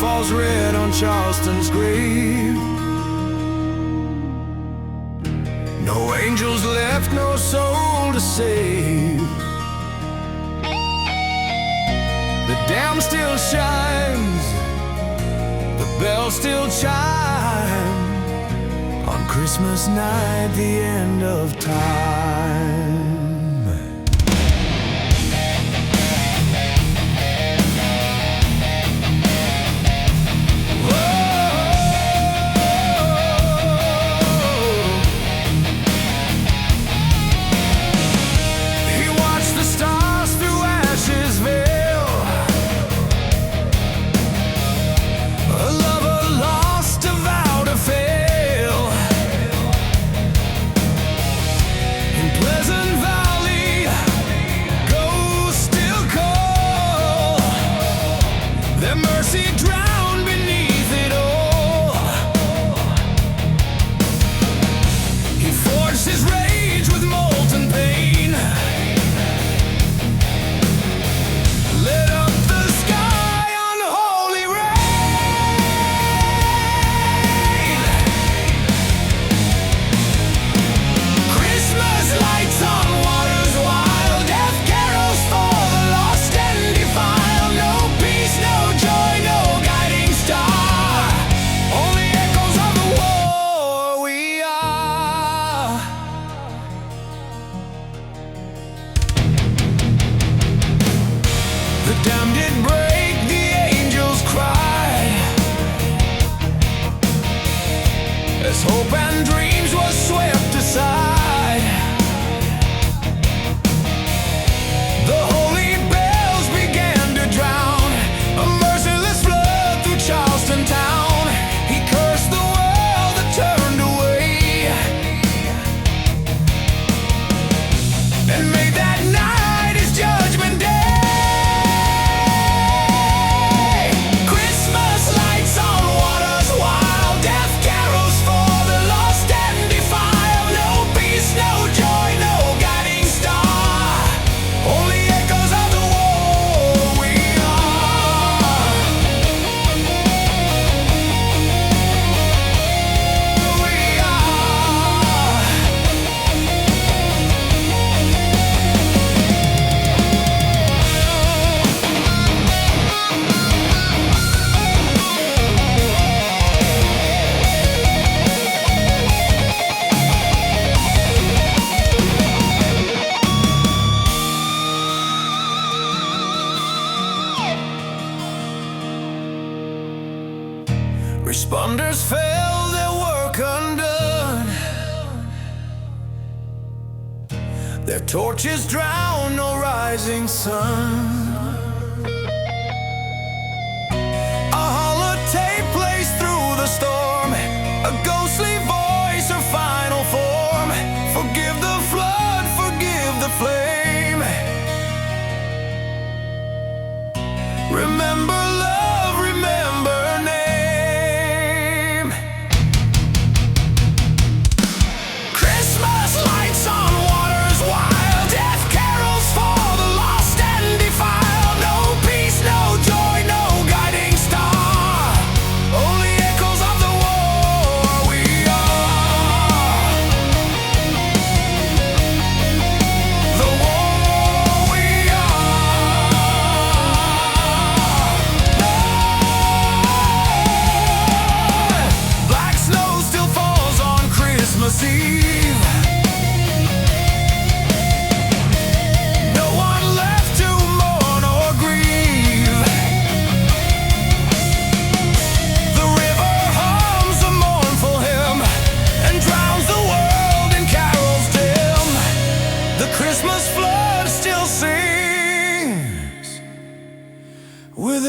falls red on Charleston's grave. No angels left, no soul to save. The dam still shines, the bell still chimes on Christmas night, the end of time. Hope and dreams were swept aside. The holy bells began to drown. A merciless flood through Charleston town. He cursed the world that turned away, and made that night his judgment day. Christmas lights on waters wild, death carols for the lost and defiled. No peace, no joy, no guiding star. Only echoes of the war we are. We are. Responders failed, their work undone. Their torches drown no rising sun. A holotape plays through the storm, a ghostly voice, her final form. Forgive the flood, forgive the flame. Remember love, remember name. Christmas lights on waters wild, death carols for the lost and defiled. No peace, no joy, no guiding star. Only echoes of the war we are. The war we are. Black snow still falls on Christmas Eve. No one left to mourn or grieve. The river hums a mournful hymn and drowns the world in carols dim. The Christmas flood still sings with